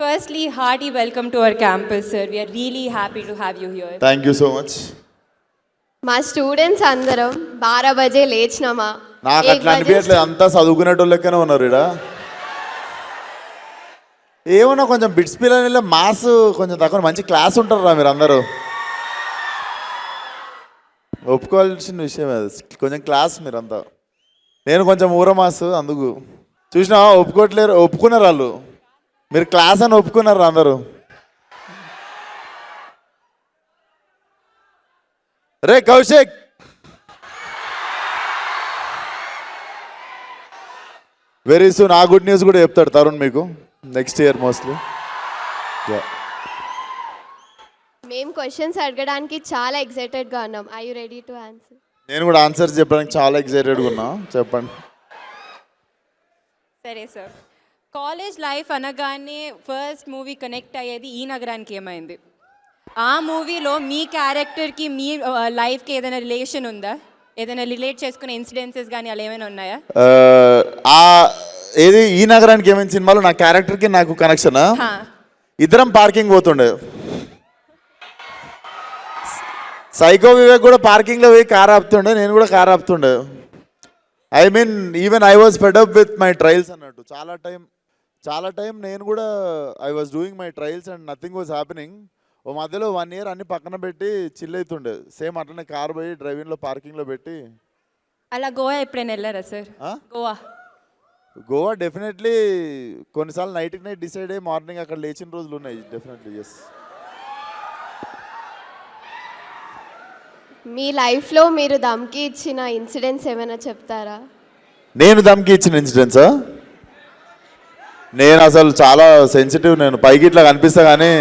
Firstly, hearty welcome to our campus, sir. We are really happy to have you here. Thank you so much. మా students అందరం 12 బజే లేచినామా నాకు అట్లా అనిపించట్లేదు, అంతా చదువుకునేటోళ్ళకనే ఉన్నారు ఇక్కడ. ఏమన్నా కొంచెం బిట్స్ పిల్లల మాస్ కొంచెం తక్కువ, మంచి క్లాస్ ఉంటారా మీరు అందరూ. ఒప్పుకోవాల్సిన విషయం అది, కొంచెం క్లాస్ మీరంతా. నేను కొంచెం ఊర మాస్, అందుకు చూసినా ఒప్పుకోవట్లేరు. ఒప్పుకున్నారు వాళ్ళు, మీరు క్లాస్ అని ఒప్పుకున్నారు అందరూ. రే కౌశిక్, వెరీ సూన్ ఆ గుడ్ న్యూస్ కూడా చెప్తాడు తరుణ్ మీకు నెక్స్ట్ ఇయర్ మోస్ట్లీ. మేము క్వశ్చన్స్ అడగడానికి చాలా ఎక్సైటెడ్గా ఉన్నాం. I you ready to answer? నేను కూడా ఆన్సర్స్ చెప్పడానికి చాలా ఎక్సైటెడ్గా ఉన్నా. చెప్పండి. సరే సార్, కాలేజ్ లైఫ్ అనగానే ఫస్ట్ మూవీ కనెక్ట్ అయ్యేది ఈ నగరానికి ఏమైంది? ఆ మూవీలో మీ క్యారెక్టర్కి మీ లైఫ్కి ఏదైనా రిలేషన్ ఉందా? ఏదైనా రిలేట్ చేసుకునే ఇన్సిడెన్సెస్ కానీ అలా ఏమైనా ఉన్నాయా? ఏది ఈ నగరానికి ఏమైనా సినిమాలో నా క్యారెక్టర్కి నాకు కనెక్షన్. ఇద్దరం పార్కింగ్ పోతుండే, సైకో వివేక్ కూడా పార్కింగ్లో పోయి కార్ ఆపుతుండే, నేను కూడా కార్ ఆపుతుండే. I mean even I was fed up with my trials అన్నట్టు. చాలా టైం నేను కూడా I was doing my trials and nothing was happening. ఓ మధ్యలో 1 year అన్ని పక్కన పెట్టి చిల్ అవుతుండే. సేమ్ అట్లనే కార్ పోయి డ్రైవింగ్లో పార్కింగ్లో పెట్టి. అలా గోవా ఎప్పుడైనా వెళ్ళారా సార్? గోవా డెఫినెట్లీ కొన్నిసార్లు నైట్ డిసైడ్ అయ్యి మార్నింగ్ అక్కడ లేచిన రోజులు ఉన్నాయి. Definitely yes. మీ లైఫ్లో మీరు దమ్కి ఇచ్చిన ఇన్సిడెంట్స్ ఏమైనా చెప్తారా? నేను దమ్కి ఇచ్చిన ఇన్సిడెంట్సా? నేను అసలు చాలా సెన్సిటివ్. నేను పైకి ఇట్లా కనిపిస్తా కానీ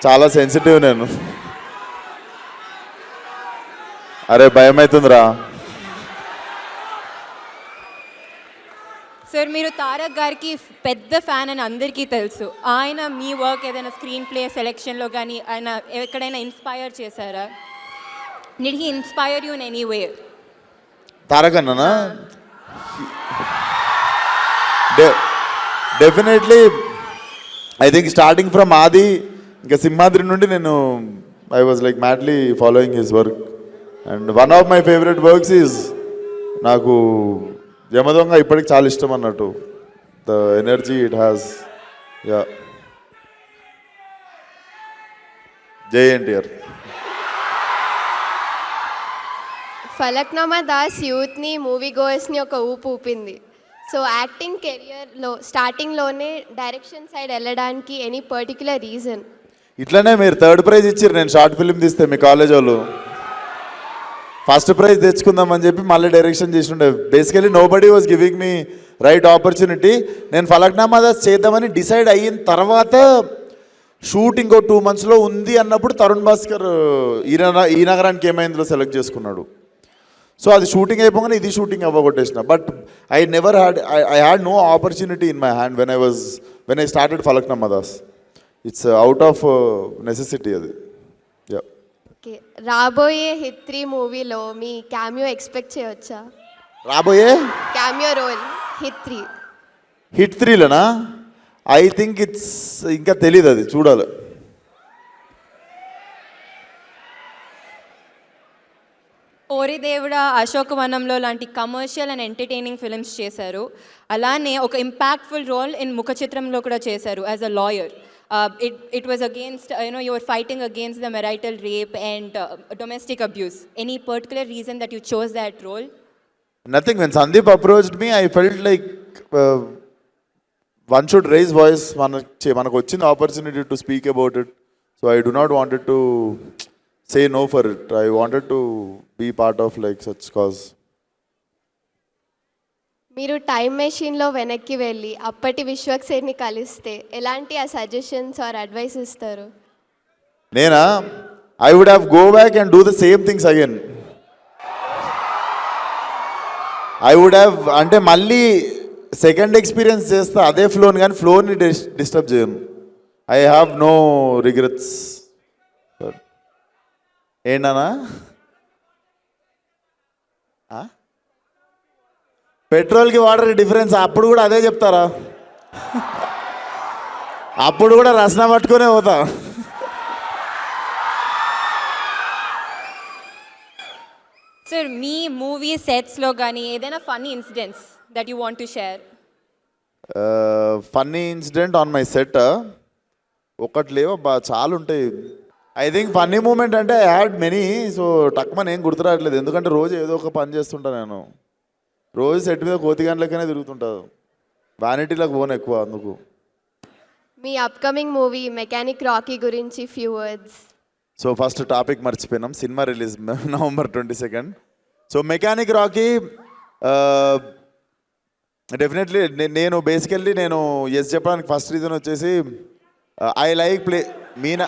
చాలా సెన్సిటివ్ నేను. అరే భయం అవుతుందిరా. సార్, మీరు తారక్ గారికి పెద్ద ఫ్యాన్ అని అందరికీ తెలుసు. ఆయన మీ వర్క్ ఏదైనా స్క్రీన్ ప్లే సెలెక్షన్లో కానీ ఆయన ఎక్కడైనా ఇన్స్పైర్ చేశారా? Did he inspire you in any way? Tarak అన్ననా? Definitely. I think starting from Aadi ఇంకా సింహాద్రి నుండి నేను I was like madly following his work. And one of my favourite works is నాకు యమదొంగ ఇప్పటికి చాలా ఇష్టం అన్నట్టు. The energy it has. Yeah, Jai NTR. Falaknuma Das యూత్ని మూవీ గోయర్స్ని ఒక ఊపు ఊపింది. సో యాక్టింగ్ కెరియర్లో స్టార్టింగ్లోనే డైరెక్షన్ సైడ్ వెళ్ళడానికి ఎనీ పర్టికులర్ రీజన్? ఇట్లనే మీరు 3rd ప్రైజ్ ఇచ్చారు నేను షార్ట్ ఫిల్మ్ తీస్తే మీ కాలేజ్ వాళ్ళు. ఫస్ట్ ప్రైజ్ తెచ్చుకుందామని చెప్పి మళ్ళీ డైరెక్షన్ చేసిండే. Basically nobody was giving me right opportunity. నేను ఫలక్నామా దాస్ చేద్దామని డిసైడ్ అయిన తర్వాత షూట్ ఇంకో 2 monthsలో ఉంది అన్నప్పుడు తరుణ్ భాస్కర్ ఈ నగరానికి ఏమైందో సెలెక్ట్ చేసుకున్నాడు. సో అది షూటింగ్ అయిపోగానే ఇది షూటింగ్ అవ్వగొట్టేసిన. But I never had no opportunity in my hand when I started Falaknuma Das. It's out of necessity అది. యా. ఓకే, రాబోయే హిట్ 3 మూవీలో మీ క్యామియో ఎక్స్పెక్ట్ చేయవచ్చా? రాబోయే క్యామియో రోల్ హిట్ 3లోనా? ఐ థింక్ ఇట్స్ ఇంకా తెలీదు, అది చూడాలి. ఓరి దేవుడా, అశోకవనంలో లాంటి కమర్షియల్ అండ్ ఎంటర్టైనింగ్ ఫిల్మ్స్ చేశారు. అలానే ఒక ఇంపాక్ట్ఫుల్ రోల్ ఇన్ ముఖ చిత్రంలో కూడా చేశారు as a lawyer. It was against, you were fighting against the marital rape and domestic abuse. Any particular reason that you chose that role? Nothing. When Sandeep approached me, I felt like one should raise voice. Manaku vachinda opportunity to speak about it. So I do not wanted to say no for it. I wanted to be part of like such cause. మీరు time మెషిన్లో వెనక్కి వెళ్ళి అప్పటి విశ్వక్సేన్ని కలిస్తే ఎలాంటి ఆ suggestions are advice ఇస్తారు? నేనా? I would have go back and do the same things again. I would have అంటే మళ్ళీ సెకండ్ ఎక్స్పీరియన్స్ చేస్తా అదే ఫ్లోని, కానీ ఫ్లోని డిస్టర్బ్ చేయను. I have no regrets. ఏంటన్నా? పెట్రోల్కి వాటర్ డిఫరెన్స్ అప్పుడు కూడా అదే చెప్తారా? అప్పుడు కూడా రసన పట్టుకునే పోతా. సార్ మీ మూవీ సెట్స్లో కానీ ఏదైనా funny incidents that you want to share? Funny incident on my set ఒకటి లేవు చాలా ఉంటాయి. ఐ థింక్ ఫన్నీ మూమెంట్ అంటే ఐ హ్యాడ్ మెనీ. సో టక్మన్ ఏం గుర్తురావట్లేదు, ఎందుకంటే రోజు ఏదో ఒక పని చేస్తుంటా నేను. రోజు సెట్ మీద కోతిగాన్లకనే తిరుగుతుంటాను, వ్యానిటీలకు పోను ఎక్కువ అందుకు. మీ అప్కమింగ్ మూవీ మెకానిక్ రాకీ గురించి few words. So first topic మర్చిపోయినాం, సినిమా release November 22. So Mechanic Rocky definitely నేను బేసికల్లీ నేను ఎస్ చెప్పడానికి ఫస్ట్ రీజన్ వచ్చేసి ఐ లైక్ ప్లే మీనా.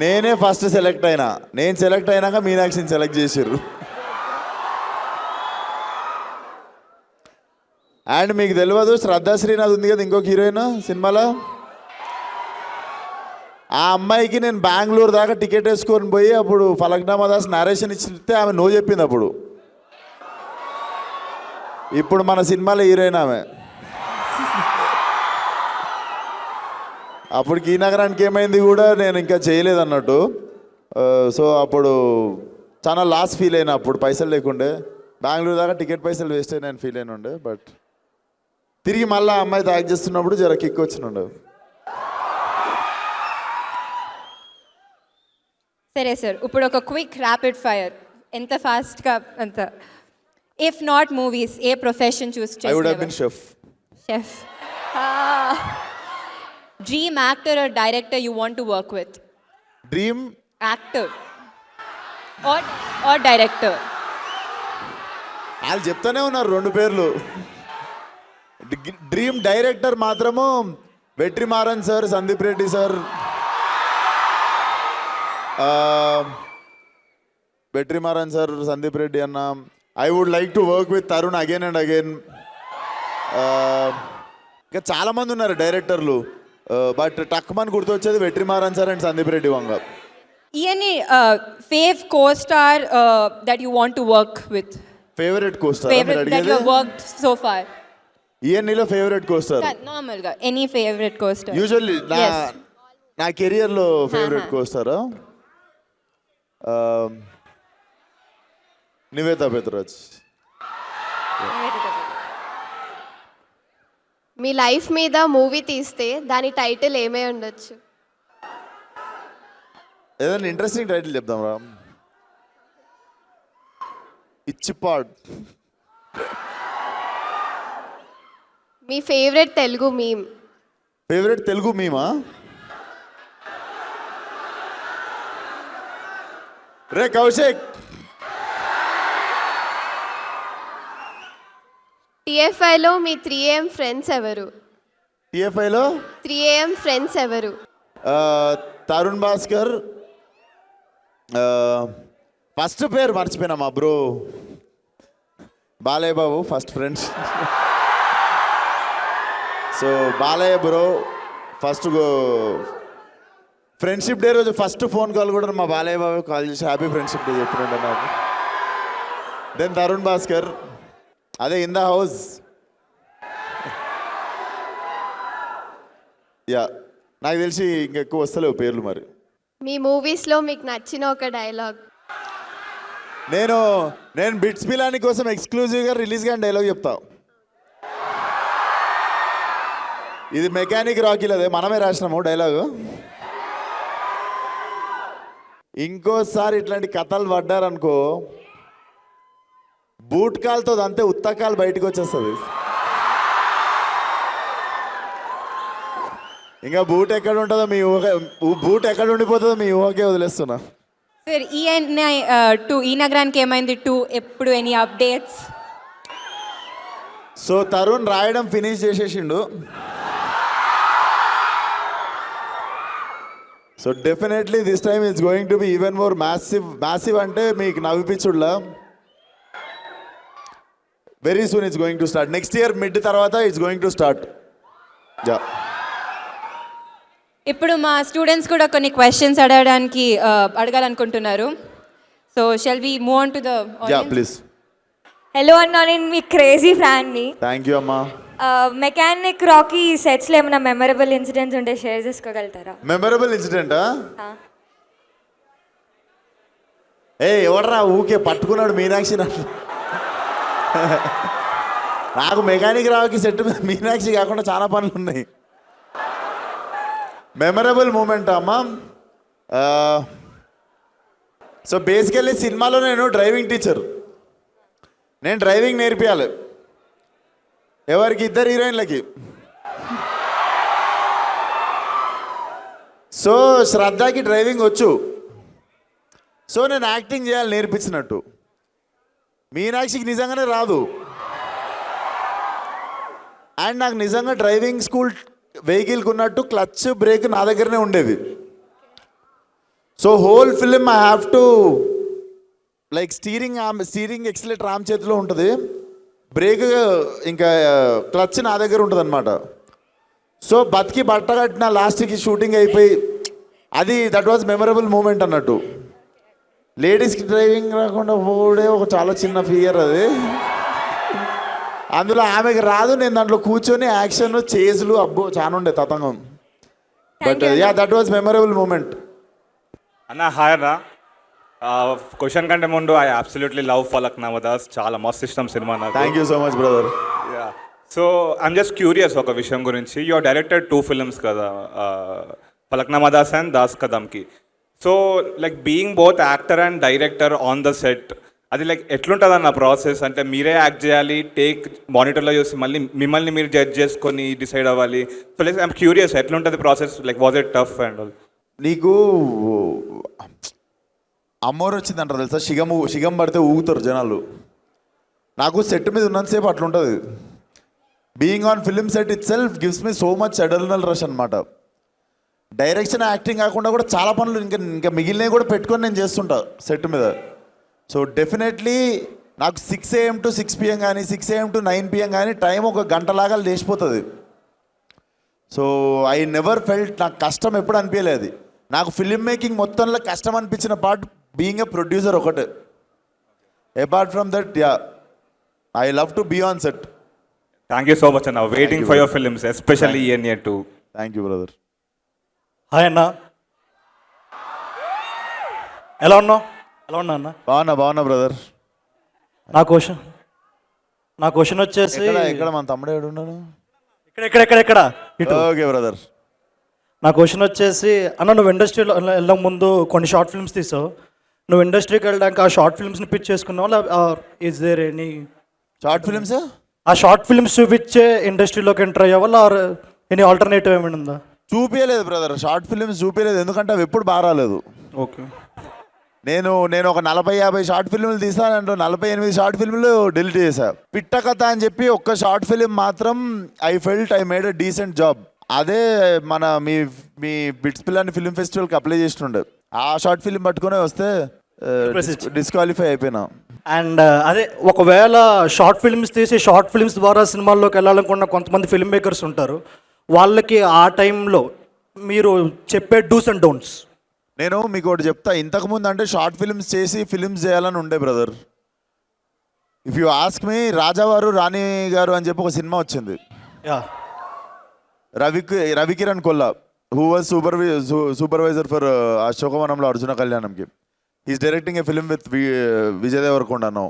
నేనే ఫస్ట్ సెలెక్ట్ అయినా, నేను సెలెక్ట్ అయినాక మీనాక్షిని సెలెక్ట్ చేసారు. అండ్ మీకు తెలియదు, శ్రద్ధా శ్రీనాథ్ ఉంది కదా ఇంకొక హీరోయిన్ సినిమాలో, ఆ అమ్మాయికి నేను బెంగళూరు దాకా టికెట్ వేసుకొని పోయి అప్పుడు ఫలక్నామా దాస్ నరేషన్ ఇచ్చితే ఆమె నో చెప్పింది. అప్పుడు ఇప్పుడు మన సినిమాలో హీరోయిన్ ఆమె. అప్పటికి ఈ నగరానికి ఏమైంది కూడా నేను ఇంకా చేయలేదు అన్నట్టు. సో అప్పుడు చాలా లాస్ ఫీల్ అయినా, అప్పుడు పైసలు లేకుండే బెంగళూరు దాకా టికెట్ పైసలు వేస్ట్ అయినా ఫీల్ అయిన ఉండే. బట్ తిరిగి మళ్ళీ అమ్మాయితో యాక్ట్ చేస్తున్నప్పుడు జర కిక్ వచ్చినుండే. సరే సార్, ఇప్పుడు ఒక క్విక్ ర్యాపిడ్ ఫైర్, ఎంత ఫాస్ట్గా అంత. ఇఫ్ నాట్ మూవీస్, ఏ profession choose I would have been చేస్తారు? Chef. Dream actor or director you want to work with? Dream actor or director? వాళ్ళు చెప్తానే ఉన్నారు రెండు పేర్లు. డ్రీమ్ డైరెక్టర్ మాత్రము Vetrimaaran sir, Sandeep Reddy sir. Vetrimaaran sir, Sandeep Reddy అన్న. I would like to work with Tarun again and again. ఇంకా చాలామంది ఉన్నారు డైరెక్టర్లు, బట్ టక్మన్ గుర్తొచ్చేది Vetrimaaran sir and Sandeep Reddy Vanga. Any fave co-star that you want to work with? Favourite co-star Favorite that you have worked so far? ఈఎన్ఈలో favourite co-star Normal ga. Any favorite co-star? Usually Yes. నా కెరియర్లో favourite కోస్టారా నివేతా పెత్రాజ్. మీ life మీద movie తీస్తే దాని title ఏమై ఉండొచ్చు? ఏదైనా ఇంట్రెస్టింగ్ టైటిల్ చెప్దాం రా. ఇచ్చిపాడ్. మీ favourite Telugu meme? Favourite Telugu మీమా? రే కౌశిక్. టీఎఫ్ఐలో మీ 3AM ఫ్రెండ్స్ ఎవరు? టిఎఫ్ఐలో 3AM ఫ్రెండ్స్ ఎవరు? తరుణ్ భాస్కర్. ఫస్ట్ పేరు మర్చిపోయినా, మా bro Balayya Babu first friends. So Balayya bro first friendship day రోజు ఫస్ట్ ఫోన్ కాల్ కూడా మా బాలయ్య బాబు కాల్ చేసి హ్యాపీ ఫ్రెండ్షిప్ డే చెప్పినండి నాకు. దెన్ తరుణ్ భాస్కర్, అదే ఇన్ ద హౌస్. యా, నాకు తెలిసి ఇంకెక్కువ వస్తలేవు పేర్లు మరి. మీ మూవీస్లో మీకు నచ్చిన ఒక డైలాగ్? నేను బిట్స్ పిలాని కోసం ఎక్స్క్లూజివ్గా రిలీజ్ కానీ డైలాగ్ చెప్తా. ఇది మెకానిక్ రాకీలో అదే మనమే రాసినాము డైలాగు. ఇంకోసారి ఇట్లాంటి కథలు పడ్డారనుకో, బూట్ కాల్తో అంతే ఉత్తకాలు బయటకు వచ్చేస్తుంది. ఇంకా బూట్ ఎక్కడ ఉంటుందో మీ ఊహ, బూట్ ఎక్కడ ఉండిపోతుందో మీ ఊహకే వదిలేస్తున్నా. సార్ ఈ నగరానికి ఏమైంది 2 ఎప్పుడు ఎనీ అప్డేట్స్? సో తరుణ్ రాయడం ఫినిష్ చేసేసిండు. So definitely this time it's going to be even more massive అంటే మీకు నవ్విపించుడ్లా. Very soon it's going to start. Next year mid తర్వాత it's going to start. Yeah. ఇప్పుడు మా స్టూడెంట్స్ కూడా కొన్ని క్వశ్చన్స్ అడగాలనుకుంటున్నారు. So shall we move on to the yeah audience? Please. Hello అన్న, నేను మీ క్రేజీ ఫ్యాన్ని. థ్యాంక్ యూ అమ్మా. మెకానిక్ రాకీ సెట్స్లో ఏమైనా మెమరబుల్ ఇన్సిడెంట్స్ ఉంటే షేర్ చేసుకోగలుగుతారా? మెమరబుల్ ఇన్సిడెంటా? ఎవడరా ఊకే పట్టుకున్నాడు మీనాక్షి నన్ను. నాకు మెకానిక్ రావుకి సెట్ మీద మీనాక్షి కాకుండా చాలా పనులు ఉన్నాయి. మెమరబుల్ మూమెంట్ అమ్మా. సో బేసికల్లీ సినిమాలో నేను డ్రైవింగ్ టీచర్. నేను డ్రైవింగ్ నేర్పియాలి ఎవరికి? 2 హీరోయిన్లకి. సో శ్రద్ధకి డ్రైవింగ్ వచ్చు. సో నేను యాక్టింగ్ చేయాలి నేర్పించినట్టు. మీనాక్షికి నిజంగానే రాదు. అండ్ నాకు నిజంగా డ్రైవింగ్ స్కూల్ వెహికల్కి ఉన్నట్టు క్లచ్ బ్రేక్ నా దగ్గరనే ఉండేది. So whole film I have to like steering accelerator ఆమె చేతిలో ఉంటుంది, బ్రేక్ ఇంకా క్లచ్ నా దగ్గర ఉంటుంది అనమాట. సో బతికి బట్ట కట్టిన లాస్ట్కి షూటింగ్ అయిపోయి దట్ వాజ్ మెమరబుల్ మూమెంట్ అన్నట్టు. లేడీస్కి డ్రైవింగ్ రాకుండా పోవడే ఒక చాలా చిన్న ఫియర్ అది. అందులో ఆమెకి రాదు, నేను దాంట్లో కూర్చొని యాక్షన్ చేజులు అబ్బో చాలా ఉండే తతంగం. But that was memorable moment. అన్న హాయ్ అన్న. క్వశ్చన్ కంటే ముందు I absolutely love Falaknuma Das. చాలా మస్తు ఇష్టం సినిమా నాకు. Thank you so much brother. So I'm just curious ఒక విషయం గురించి. యూ ఆర్ డైరెక్టెడ్ 2 ఫిల్మ్స్ కదా, ఫలక్నామా దాస్ అండ్ దాస్ కదమ్కి. So like being both actor and director on the set, అది లైక్ ఎట్లుంటుంది అన్న ప్రాసెస్? అంటే మీరే యాక్ట్ చేయాలి, టేక్ మానిటర్లో చూసి మళ్ళీ మిమ్మల్ని మీరు జడ్జ్ చేసుకొని డిసైడ్ అవ్వాలి. సో లైక్ ఐఎమ్ క్యూరియస్ ఎట్లుంటుంది process, like was it tough and all? నీకు అమ్మోరు వచ్చిందంటారు తెలుసా, షిగం పడితే ఊగుతారు జనాలు. నాకు సెట్ మీద ఉన్నంతసేపు అట్లుంటుంది. Being on film set itself gives me so much adrenaline rush అనమాట. డైరెక్షన్ యాక్టింగ్ కాకుండా కూడా చాలా పనులు ఇంకా మిగిలినవి కూడా పెట్టుకొని నేను చేస్తుంటా సెట్ మీద. సో డెఫినెట్లీ నాకు 6 AM to 6 PM కానీ 6 AM to 9 PM కానీ టైం ఒక గంటలాగా లేచిపోతుంది. సో ఐ నెవర్ ఫెల్ట్, నాకు కష్టం ఎప్పుడు అనిపించలేదు. నాకు ఫిలిం మేకింగ్ మొత్తంలో కష్టం అనిపించిన పార్ట్ బీయింగ్ ఎ ప్రొడ్యూసర్ ఒకటే. Apart from that I love to be on set. Thank you so much అన్న. Waiting for your films, especially ENA 2. Thank you brother. Hi అన్న, ఎలా ఉన్నావు? ఎలా ఉన్నా అన్న? బాగున్నా బ్రదర్. నా క్వశ్చన్ వచ్చేసి ఇక్కడ మన తమ్ముడు ఏడు ఉన్నాను. ఇక్కడ ఇటు. Okay brother. నా క్వశ్చన్ వచ్చేసి అన్న, నువ్వు ఇండస్ట్రీలో వెళ్ళక ముందు కొన్ని షార్ట్ ఫిల్మ్స్ తీసావు. నువ్వు ఇండస్ట్రీకి వెళ్ళడానికి ఆ షార్ట్ ఫిల్మ్స్ని పిచ్ చేసుకున్నావు, is there any short films? ఆ షార్ట్ ఫిల్మ్స్ చూపించే ఇండస్ట్రీలోకి ఎంటర్ అయ్యావా, ఆర్ ఎనీ ఆల్టర్నేటివ్ ఏమైనా ఉందా? చూపించలేదు బ్రదర్, షార్ట్ ఫిలిమ్స్ చూపించలేదు. ఎందుకంటే అవి ఎప్పుడు బాగా రాలేదు. ఓకే. నేను ఒక 40-50 షార్ట్ ఫిల్మ్లు తీసానంటూ 48 షార్ట్ ఫిల్మ్లు డిలీట్ చేశా. పిట్ట కథ అని చెప్పి ఒక్క షార్ట్ ఫిలిం మాత్రం I felt I made a decent job. అదే మన మీ బిట్స్ పిల్లని ఫిల్మ్ ఫెస్టివల్కి అప్లై చేస్తుండే. ఆ షార్ట్ ఫిలిం పట్టుకునే వస్తే డిస్క్వాలిఫై అయిపోయినా. అండ్ అదే ఒకవేళ షార్ట్ ఫిల్మ్స్ తీసి షార్ట్ ఫిల్మ్స్ ద్వారా సినిమాల్లోకి వెళ్ళాలనుకున్న కొంతమంది ఫిల్మ్ మేకర్స్ ఉంటారు, వాళ్ళకి ఆ టైంలో మీరు చెప్పే డూస్ అండ్ డోంట్స్? నేను మీకు ఒకటి చెప్తా. ఇంతకుముందు అంటే షార్ట్ ఫిల్మ్స్ చేసి ఫిల్మ్స్ చేయాలని ఉండే brother. If you ask me, Rajavaru Rani Garu అని చెప్పి ఒక సినిమా వచ్చింది. Ravikiran Kolla, who was supervisor for అశోకవనంలో అర్జున కళ్యాణంకి. He's directing a film with Vijay Deverakonda now.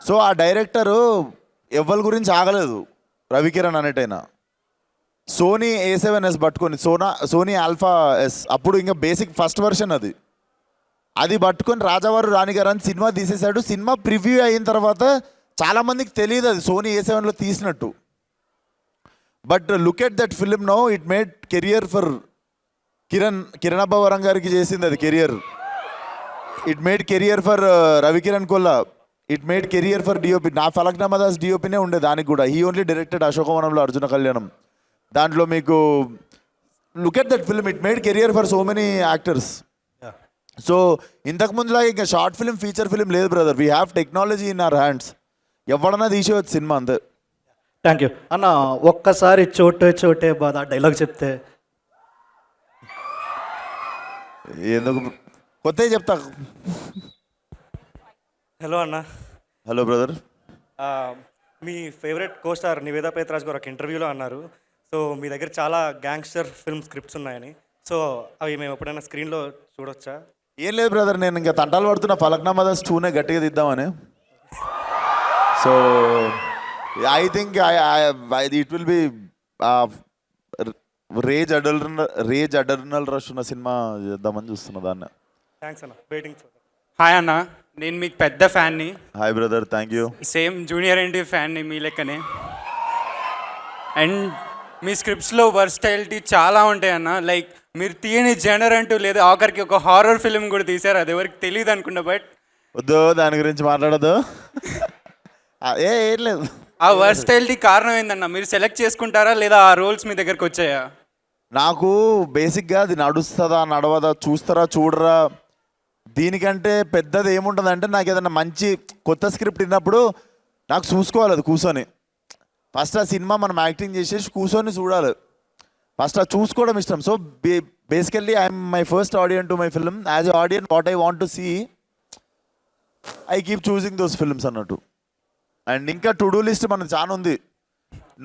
So ఆ డైరెక్టరు ఎవరి గురించి ఆగలేదు, రవికిరణ్ అనేటైనా. సోనీ A7S పట్టుకొని, సోనీ ఆల్ఫా S, అప్పుడు ఇంకా బేసిక్ ఫస్ట్ వర్షన్ అది పట్టుకొని రాజావారు రాణిగారు అని సినిమా తీసేశాడు. సినిమా ప్రివ్యూ అయిన తర్వాత చాలామందికి తెలియదు అది సోనీ A7లో తీసినట్టు. But look at that film no, it made career for Kiran Abbavaram గారికి చేసింది అది career. It made career for Ravikiran Kolla. It made career for DOP. నా ఫలక్నామా దాస్ డిఓపినే ఉండే దానికి కూడా. హీ ఓన్లీ డైరెక్టెడ్ అశోకవనంలో అర్జున కళ్యాణం. దాంట్లో మీకు look at that film, it made career for so many actors. So ఇంతకుముందులాగా ఇంకా షార్ట్ ఫిలిం, ఫీచర్ ఫిలిం లేదు brother. We have technology in our hands. ఎవడన్నా తీసేవచ్చు సినిమా, అంతే. థ్యాంక్ యూ అన్న. ఒక్కసారి చోటే బాధ డైలాగ్ చెప్తే. ఎందుకు కొత్తవి చెప్తా. హలో అన్న. Hello brother. మీ favourite co-star Nivetha Pethuraj గారు ఒక ఇంటర్వ్యూలో అన్నారు, సో మీ దగ్గర చాలా గ్యాంగ్స్టర్ ఫిల్మ్ స్క్రిప్ట్స్ ఉన్నాయని. సో అవి మేము ఎప్పుడైనా స్క్రీన్లో చూడొచ్చా? ఏం లేదు బ్రదర్, నేను ఇంకా తంటాలు పడుతున్న ఫలక్నామా దాస్ 2నే గట్టిగా తీద్దామని. So I think it will be rage adrenaline rush ఉన్న సినిమా చేద్దామని చూస్తున్నా దాన్ని. థ్యాంక్స్ అన్న, వెయిటింగ్ ఫర్. హాయ్ అన్న, నేను మీకు పెద్ద ఫ్యాన్ని. Hi brother, thank you. Same junior ఎన్టీ ఫ్యాన్ని మీ లెక్కనే. అండ్ మీ స్క్రిప్ట్స్లో వర్స్టైలిటీ చాలా ఉంటాయి అన్న. లైక్ మీరు తీయని జనర్ అంటూ లేదు, ఆఖరికి ఒక హారర్ ఫిల్మ్ కూడా తీశారు, అది ఎవరికి తెలియదు అనుకున్నా. బట్ వద్దు దాని గురించి మాట్లాడదు. ఏం లేదు. ఆ వర్స్టైలిటీ కారణం ఏందన్న? మీరు సెలెక్ట్ చేసుకుంటారా లేదా ఆ రోల్స్ మీ దగ్గరకు వచ్చాయా? నాకు బేసిక్గా అది నడుస్తుందా నడవదా, చూస్తారా చూడరా, దీనికంటే పెద్దది ఏముంటుంది అంటే, నాకు ఏదైనా మంచి కొత్త స్క్రిప్ట్ విన్నప్పుడు నాకు చూసుకోవాలి అది కూర్చొని. ఫస్ట్ ఆ సినిమా మనం యాక్టింగ్ చేసేసి కూర్చొని చూడాలి, ఫస్ట్ అది చూసుకోవడం ఇష్టం. So basically I'm my first audience to my film. As a audience what I want to see, I keep choosing those films అన్నట్టు. అండ్ ఇంకా టు డూ లిస్ట్ మనకు చాలా ఉంది.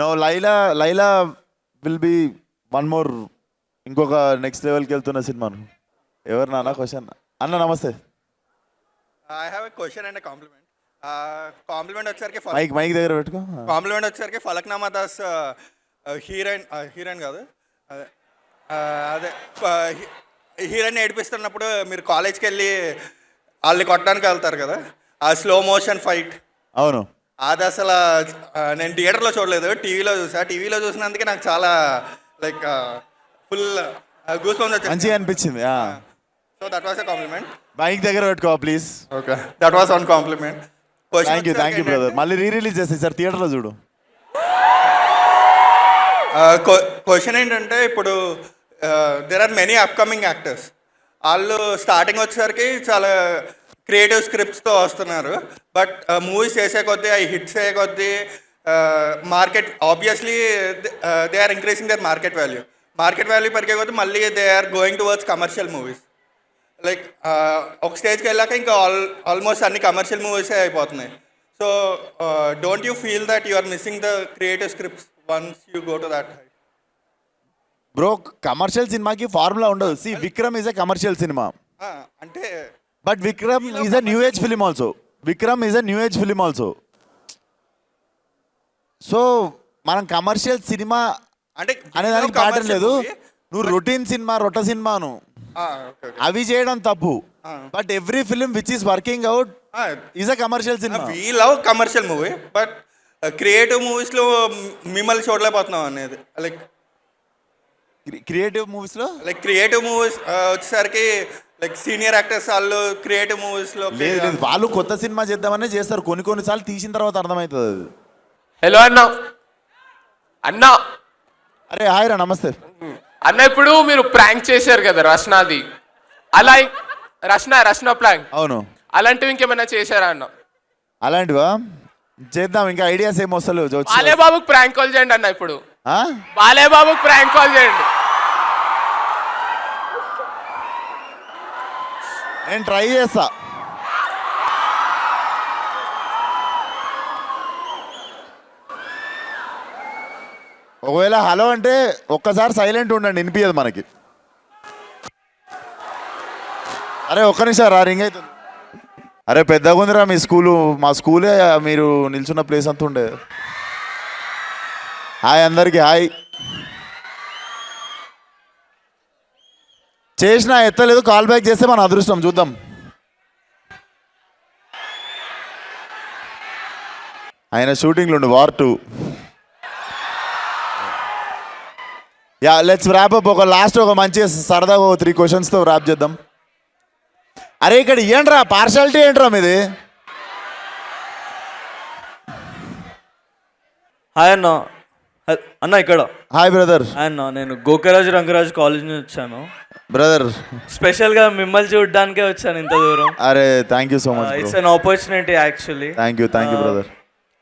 No Laila will be one more, ఇంకొక next లెవెల్కి వెళ్తున్న సినిమాను. ఎవరు నాన్న క్వశ్చన్? అన్న నమస్తే. I have a question and a compliment. Compliment వచ్చేసరికి మైక్ దగ్గర పెట్టుకో. కాంప్లిమెంట్ వచ్చేసరికి ఫలక్నామా దాస్ హీరోయిన్ కాదు, అదే హీరోయిన్ ఏడిపిస్తున్నప్పుడు మీరు కాలేజ్కి వెళ్ళి వాళ్ళని కొట్టడానికి వెళ్తారు కదా, ఆ స్లో మోషన్ ఫైట్. అవును. అది అసలు నేను థియేటర్లో చూడలేదు, టీవీలో చూసా. టీవీలో చూసినందుకే నాకు చాలా లైక్ ఫుల్ గూస్ బంప్స్ వచ్చాయి, మంచిగా అనిపించింది. So that was a compliment. Mic దగ్గర పెట్టుకో please. Okay, that was one compliment. Thank you brother. మళ్ళీ రిలీజ్ చేస్తాయి సార్ థియేటర్లో చూడు. క్వశ్చన్ ఏంటంటే, ఇప్పుడు there are many upcoming actors. వాళ్ళు స్టార్టింగ్ వచ్చేసరికి చాలా క్రియేటివ్ స్క్రిప్ట్స్తో వస్తున్నారు, బట్ మూవీస్ చేసే కొద్దీ అవి హిట్స్ అయ్యే కొద్దీ market obviously they are increasing their market value పెరిగే కొద్దీ మళ్ళీ they are going towards commercial movies. Like ఒక స్టేజ్కి వెళ్ళాక ఇంకా ఆల్మోస్ట్ అన్ని కమర్షియల్ మూవీసే అయిపోతున్నాయి. So don't you feel that you are missing the creative scripts once you go to that height? Bro, commercial సినిమాకి ఫార్ములా ఉండదు. See Vikram is a commercial సినిమా, అంటే but Vikram is a new age film also. So మనం commercial సినిమా అంటే అనేదానికి pattern లేదు. నువ్వు రొటీన్ సినిమా సినిమాను అవి చేయడం తప్పు. But every film which is working out is a commercial cinema. We love commercial movie, but creative మూవీస్లో మిమ్మల్ని చూడలేకపోతున్నాం అనేది. లైక్ క్రియేటివ్ మూవీస్లో వచ్చేసరికి లైక్ సీనియర్ యాక్టర్స్ వాళ్ళు క్రియేటివ్ మూవీస్లో లేదు, వాళ్ళు కొత్త సినిమా చేద్దామనే చేస్తారు. కొన్నిసార్లు తీసిన తర్వాత అర్థమవుతుంది అది. హలో అన్న. అరే హాయ్ రా, నమస్తే అన్న. ఇప్పుడు మీరు ప్రాంక్ చేశారు కదా రష్నాది, అలా రష్నా ప్రాంక్. అవును. అలాంటివి ఇంకేమైనా చేశారా అన్న? అలాంటివా చేద్దాం, ఇంకా ఐడియాస్ ఏమో వస్తలేవు. బాలేబాబుకి ప్రాంక్ కాల్ చేయండి అన్న. ఇప్పుడు బాలేబాబుకి ప్రాంక్ కాల్ చేయండి. నేను ట్రై చేస్తా. ఒకవేళ హలో అంటే ఒక్కసారి సైలెంట్ ఉండండి, వినిపించదు మనకి. అరే ఒక్క నిమిషం రా, రింగ్ అవుతుంది. అరే పెద్దగా ఉందిరా మీ స్కూలు, మా స్కూలే మీరు నిల్చున్న ప్లేస్ అంతా ఉండే. హాయ్ అందరికీ, హాయ్. చేసినా ఎత్తలేదు, కాల్ బ్యాక్ చేస్తే మన అదృష్టం, చూద్దాం. ఆయన షూటింగ్లో ఉండు, war 2. Yeah let's wrap up. ఒక మంచి సరదాగా 3 క్వశ్చన్స్తో ర్యాప్ చేద్దాం. అరే ఇక్కడ ఏంట్రా పార్షాలిటీ ఏంట్రా మీది? హాయ్ అన్న. అన్న ఇక్కడ. Hi brother. హాయ్ అన్న, నేను గోకరాజు రంగరాజు కాలేజ్ నుంచి వచ్చాను బ్రదర్. స్పెషల్గా మిమ్మల్ని చూడడానికే వచ్చాను ఇంత దూరం. అరే thank you so much. It's an opportunity actually. Thank you brother.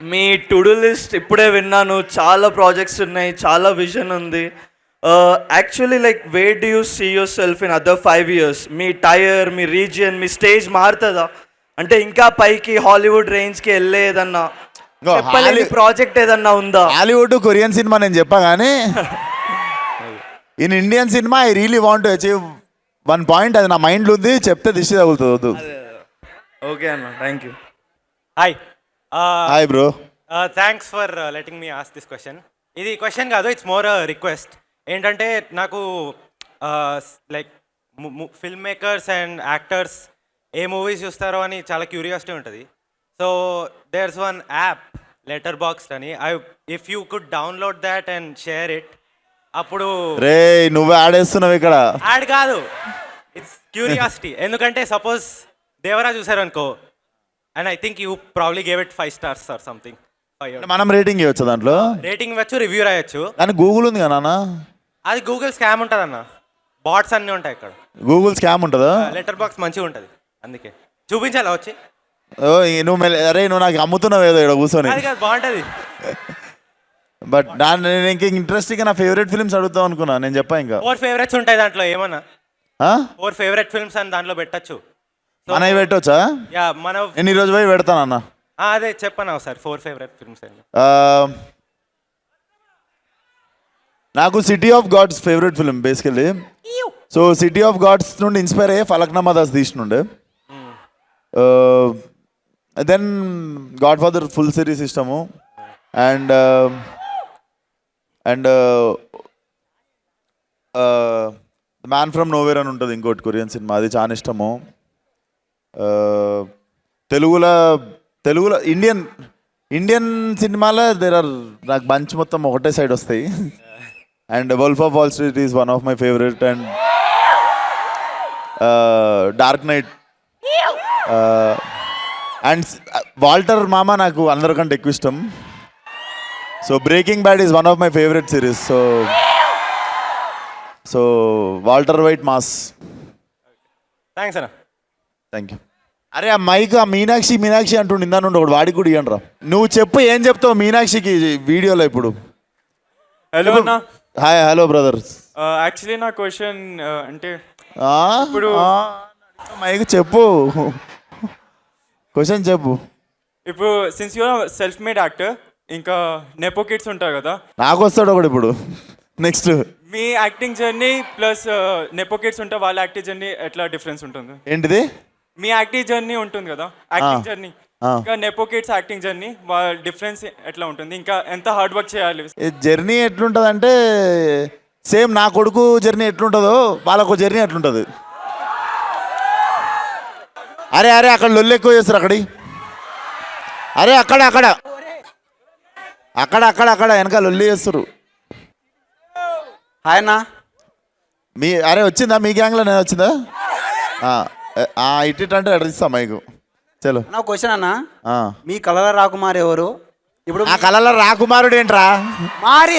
మీ టు డూ లిస్ట్ ఇప్పుడే విన్నాను, చాలా ప్రాజెక్ట్స్ ఉన్నాయి, చాలా విజన్ ఉంది. Actually like where do you see yourself in other 5 years? మీ టైర్, మీ రీజియన్, మీ స్టేజ్ మారుతుందా? అంటే ఇంకా పైకి హాలీవుడ్ రేంజ్కి వెళ్ళేదన్నా చెప్పలేని ప్రాజెక్ట్ ఏదన్నా ఉందా? హాలీవుడ్ కొరియన్ సినిమా నేను చెప్పా కానీ in Indian cinema I really want achieve 1 point. అది నా మైండ్లో ఉంది, చెప్తే దిష్టి తగులుతుంది. వద్దు. ఓకే అన్న, thank you. Hi hi bro. Thanks for letting me ask this question. ఇది క్వశ్చన్ కాదు, ఇట్స్ మోర్ రిక్వెస్ట్. ఏంటంటే నాకు like filmmakers and actors ఏ మూవీస్ చూస్తారో అని చాలా క్యూరియాసిటీ ఉంటుంది. So there's one app Letterboxd అని. If you could download that and share it, అప్పుడు రే నువ్వే ఆడేస్తున్నావు ఇక్కడ. యాడ్ కాదు, ఇట్స్ క్యూరియాసిటీ. ఎందుకంటే సపోజ్ దేవరా చూసారు అనుకో, and I think you probably gave it 5 stars or something. మనం రేటింగ్ ఇవ్వచ్చు దాంట్లో, రేటింగ్ ఇవ్వచ్చు, రివ్యూ రాయొచ్చు. కానీ గూగుల్ ఉంది కదా నాన్న. అది గూగుల్ స్కామ్ ఉంటుంది అన్న, బాట్స్ అన్నీ ఉంటాయి ఇక్కడ. గూగుల్ స్కామ్ ఉంటుందా? లెటర్ బాక్స్ మంచిగా ఉంటుంది, అందుకే చూపించాలా వచ్చి. ఓ నువ్వు అరే నువ్వు నాకు అమ్ముతున్నావు ఏదో ఇక్కడ కూర్చొని. అది కాదు, బాగుంటుంది. బట్ నేను ఇంకా ఇంట్రెస్టింగ్ నా ఫేవరెట్ ఫిల్మ్స్ అడుగుతావు అనుకున్నా. నేను చెప్పా ఇంకా 4 favorites ఉంటాయి దాంట్లో. ఏమన్నా ఆ? 4 favorite films అని దాంట్లో పెట్టచ్చు. మనవి పెట్టవచ్చా? యా మన నేను ఈరోజు పోయి పెడతానన్న. అదే చెప్పనా ఒకసారి 4 favorite films అని. నాకు City of Gods favourite film basically. So City of Gods నుండి ఇన్స్పైర్ అయ్యే ఫలక్నామా దాస్ తీసినుండే. Then Godfather full series ఇష్టము. అండ్ మ్యాన్ ఫ్రమ్ నోవేర్ అని ఉంటుంది ఇంకోటి కొరియన్ సినిమా, అది చాలా ఇష్టము. తెలుగులో ఇండియన్ సినిమాలో నాకు బంచ్ మొత్తం ఒకటే సైడ్ వస్తాయి. And Wolf of Wall Street is one of my favourite. And Dark Knight and Walter మామ నాకు అందరికంటే ఎక్కువ ఇష్టం. So Breaking Bad is one of my favourite series. So Walter White mass. Thanks అన్న. Thank you. అరే ఆ mic ఆ మీనాక్షి అంటుండే ఇందా నుండి ఒకటి వాడికి కూడా ఇవ్వండి రా. నువ్వు చెప్పు ఏం చెప్తావు మీనాక్షికి వీడియోలో ఇప్పుడు. హలో అన్న. Hi hello brother. యాక్చువల్లీ నా క్వశ్చన్ అంటే ఇప్పుడు మైక్ చెప్పు, క్వశ్చన్ చెప్పు. ఇప్పుడు since your self made actor, ఇంకా నెపో కిడ్స్ ఉంటారు కదా, నాకు వస్తాడు ఒకటి ఇప్పుడు. నెక్స్ట్ మీ acting journey plus nepo kids ఉంటే వాళ్ళ యాక్టింగ్ జర్నీ ఎట్లా డిఫరెన్స్ ఉంటుంది? ఏంటిది? మీ యాక్టింగ్ జర్నీ ఉంటుంది కదా, యాక్టింగ్ జర్నీ, ఇంకా నెపో కిడ్స్ యాక్టింగ్ జర్నీ, వాళ్ళ డిఫరెన్స్ ఎట్లా ఉంటుంది? ఇంకా ఎంత హార్డ్ వర్క్ చేయాలి? జర్నీ ఎట్లుంటుంది అంటే సేమ్ నా కొడుకు జర్నీ ఎట్లుంటుందో వాళ్ళకు జర్నీ ఎట్లుంటుంది. అరే అక్కడ లొల్లు ఎక్కువ చేస్తారు అక్కడి. అరే అక్కడ వెనక లొల్లి చేస్తారు. హాయ్ అన్న. అరే వచ్చిందా మీ గ్యాంగ్లో? నేను వచ్చిందా? ఇట్ అంటే అడిగిస్తా మైకు. చలో నా క్వశ్చన్ అన్న, మీ కళల రాకుమారి ఎవరు? ఇప్పుడు ఆ కళల రాకుమారుడు ఏంట్రా?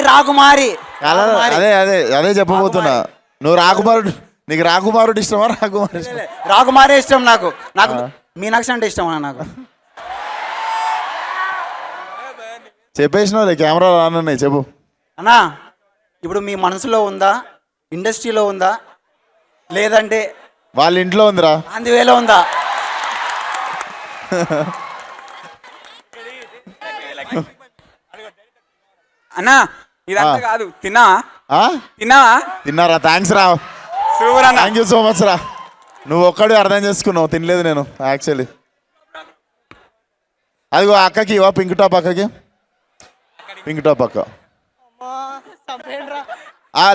రాకుమారి అదే చెప్పబోతున్నా. నువ్వు రాకుమారుడు, నీకు రాకుమారుడు ఇష్టమా? రాకుమారే ఇష్టం నాకు. మీనాక్షి అంటే ఇష్టం అన్న నాకు. చెప్పేసినావులే, కెమెరా రానున్నాయి చెప్పు అన్నా. ఇప్పుడు మీ మనసులో ఉందా, ఇండస్ట్రీలో ఉందా, లేదంటే వాళ్ళ ఇంట్లో ఉందిరా, అందువేలో ఉందా? అన్నా ఇదంతా కాదు, తిన్నారా? థ్యాంక్స్ రా, థ్యాంక్ యూ సో మచ్ రా. నువ్వు ఒక్కడే అర్థం చేసుకున్నావు, తినలేదు నేను యాక్చువల్లీ. అదిగో అక్కకి ఇవా, పింక్ టాప్ అక్కకి, పింక్ టాప్ అక్క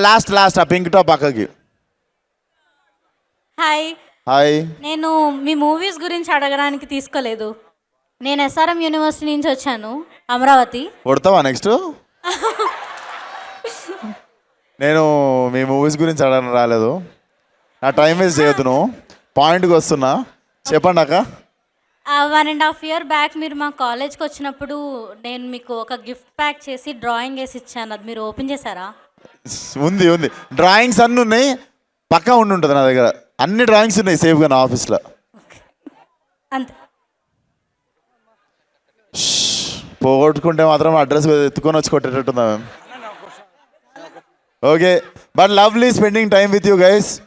లాస్ట్ ఆ పింక్ టాప్ అక్కకి. హాయ్. నేను మీ మూవీస్ గురించి అడగడానికి తీసుకోలేదు. నేను SRM యూనివర్సిటీ నుంచి వచ్చాను, అమరావతి. కొడతావా నెక్స్ట్? నేను మీ మూవీస్ గురించి అడగడం రాలేదు, నా టైం వేస్ట్ చేయొద్దు. నువ్వు పాయింట్కి వస్తున్నా, చెప్పండి అక్క. 1.5 year బ్యాక్ మీరు మా కాలేజ్కి వచ్చినప్పుడు నేను మీకు ఒక గిఫ్ట్ ప్యాక్ చేసి డ్రాయింగ్ వేసి ఇచ్చాను, అది మీరు ఓపెన్ చేశారా? ఉంది డ్రాయింగ్స్ అన్నీ ఉన్నాయి, పక్కా ఉంటుంది నా దగ్గర. అన్ని డ్రాయింగ్స్ ఉన్నాయి సేఫ్గా నా ఆఫీస్లో. అంతే. పోగొట్టుకుంటే మాత్రం అడ్రస్ ఎత్తుకొని వచ్చి కొట్టేటట్టుందా ma'am? Okay but lovely spending time with you guys.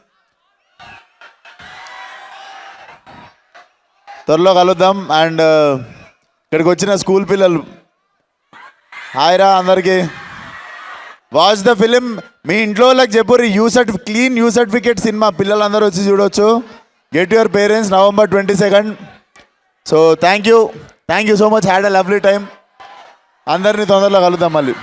త్వరలో కలుద్దాం. అండ్ ఇక్కడికి వచ్చిన స్కూల్ పిల్లలు హాయ్ రా అందరికీ. Watch the film. మీ ఇంట్లో వాళ్ళకి చెప్పుర్రి క్లీన్ యూ సర్టిఫికేట్ సినిమా పిల్లలందరూ వచ్చి చూడొచ్చు. Get your parents November 22nd. So thank you so much. Had a lovely time. అందరినీ తొందరలో కలుద్దాం మళ్ళీ.